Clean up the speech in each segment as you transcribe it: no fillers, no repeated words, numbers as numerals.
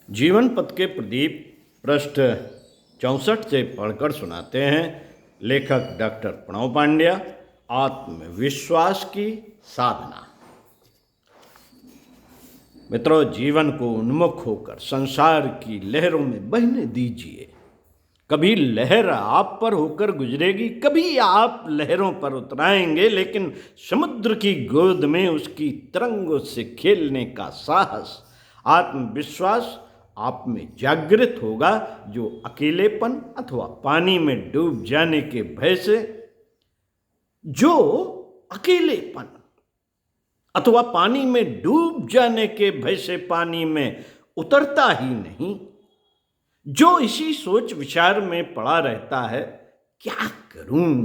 जीवन पथ के प्रदीप पृष्ठ 64 से पढ़कर सुनाते हैं लेखक डॉक्टर प्रणव पांड्या। आत्मविश्वास की साधना। मित्रों, जीवन को उन्मुख होकर संसार की लहरों में बहने दीजिए। कभी लहर आप पर होकर गुजरेगी, कभी आप लहरों पर उतराएंगे, लेकिन समुद्र की गोद में उसकी तरंगों से खेलने का साहस, आत्मविश्वास आप में जागृत होगा, जो अकेलेपन अथवा पानी में डूब जाने के भय से, जो अकेलेपन अथवा पानी में डूब जाने के भय से पानी में उतरता ही नहीं, जो इसी सोच विचार में पड़ा रहता है, क्या करूं,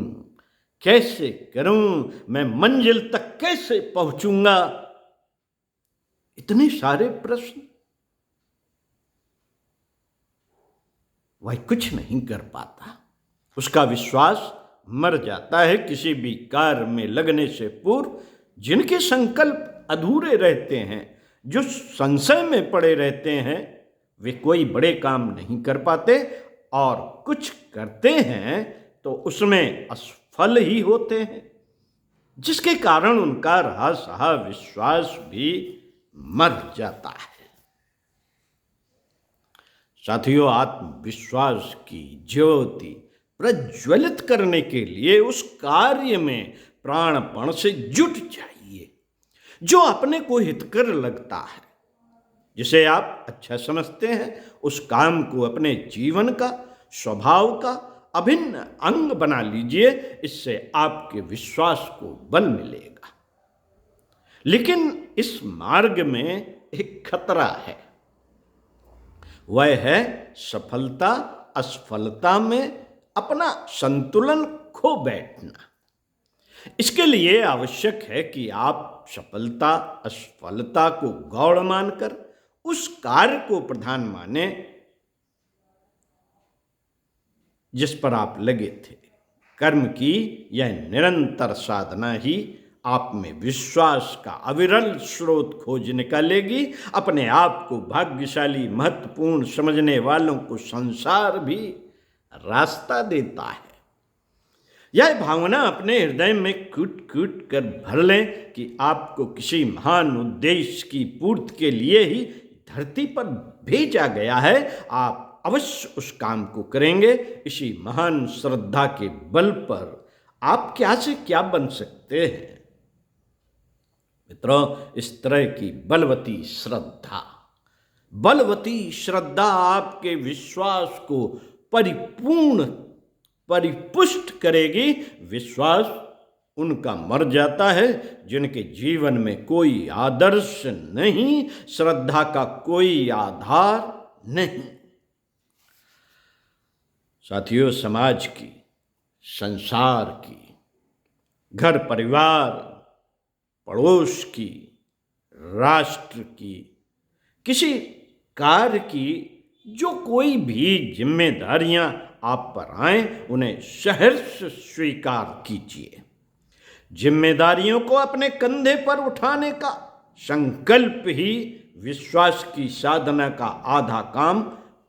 कैसे करूं, मैं मंजिल तक कैसे पहुंचूंगा। इतने सारे प्रश्न, वह कुछ नहीं कर पाता। उसका विश्वास मर जाता है। किसी भी कार्य में लगने से पूर्व जिनके संकल्प अधूरे रहते हैं, जो संशय में पड़े रहते हैं, वे कोई बड़े काम नहीं कर पाते, और कुछ करते हैं तो उसमें असफल ही होते हैं, जिसके कारण उनका रहा सहा विश्वास भी मर जाता है। साथियों, आत्मविश्वास की ज्योति प्रज्वलित करने के लिए उस कार्य में प्राणपण से जुट जाइए जो अपने को हितकर लगता है, जिसे आप अच्छा समझते हैं। उस काम को अपने जीवन का, स्वभाव का अभिन्न अंग बना लीजिए। इससे आपके विश्वास को बल मिलेगा। लेकिन इस मार्ग में एक खतरा है। वह है सफलता असफलता में अपना संतुलन खो बैठना। इसके लिए आवश्यक है कि आप सफलता असफलता को गौण मानकर उस कार्य को प्रधान माने जिस पर आप लगे थे। कर्म की यह निरंतर साधना ही आप में विश्वास का अविरल स्रोत खोज निकालेगी। अपने आप को भाग्यशाली, महत्वपूर्ण समझने वालों को संसार भी रास्ता देता है। यह भावना अपने हृदय में कूट कूट कर भर लें कि आपको किसी महान उद्देश्य की पूर्ति के लिए ही धरती पर भेजा गया है। आप अवश्य उस काम को करेंगे। इसी महान श्रद्धा के बल पर आप क्या से क्या बन सकते हैं। मित्रों, इस तरह की बलवती श्रद्धा आपके विश्वास को परिपुष्ट करेगी। विश्वास उनका मर जाता है जिनके जीवन में कोई आदर्श नहीं, श्रद्धा का कोई आधार नहीं। साथियों, समाज की, संसार की, घर परिवार, पड़ोस की, राष्ट्र की, किसी कार्य की जो कोई भी जिम्मेदारियां आप पर आए, उन्हें सहर्ष स्वीकार कीजिए। जिम्मेदारियों को अपने कंधे पर उठाने का संकल्प ही विश्वास की साधना का आधा काम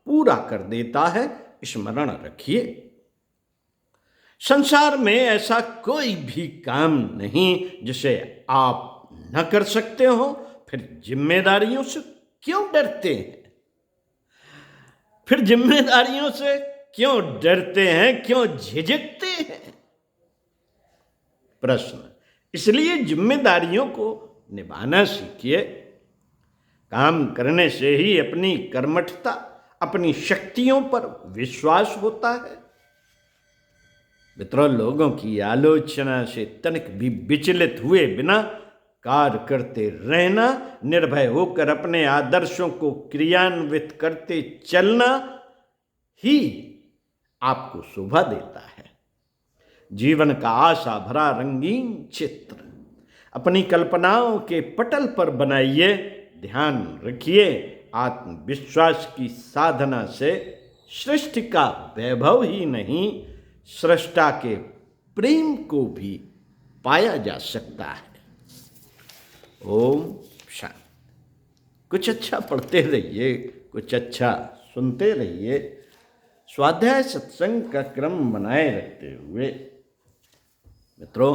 पूरा कर देता है। स्मरण रखिए, संसार में ऐसा कोई भी काम नहीं जिसे आप न कर सकते हो। फिर जिम्मेदारियों से क्यों डरते हैं? क्यों झिझकते हैं? प्रश्न। इसलिए जिम्मेदारियों को निभाना सीखिए। काम करने से ही अपनी कर्मठता, अपनी शक्तियों पर विश्वास होता है। मित्रों, लोगों की आलोचना से तनिक भी विचलित हुए बिना कार्य करते रहना, निर्भय होकर अपने आदर्शों को क्रियान्वित करते चलना ही आपको शोभा देता है। जीवन का आशा भरा रंगीन चित्र अपनी कल्पनाओं के पटल पर बनाइए। ध्यान रखिए, आत्मविश्वास की साधना से सृष्टि का वैभव ही नहीं, सृष्टा के प्रेम को भी पाया जा सकता है। ओम शांति। कुछ अच्छा पढ़ते रहिए, कुछ अच्छा सुनते रहिए। स्वाध्याय सत्संग का क्रम बनाए रखते हुए मित्रों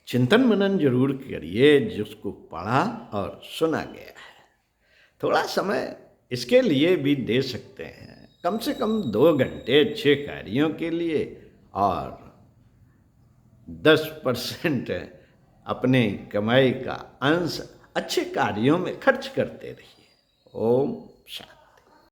चिंतन मनन जरूर करिए जिसको पढ़ा और सुना गया है। थोड़ा समय इसके लिए भी दे सकते हैं, कम से कम 2 घंटे अच्छे कार्यों के लिए और 10% अपने कमाई का अंश अच्छे कार्यों में खर्च करते रहिए। ओम शांति।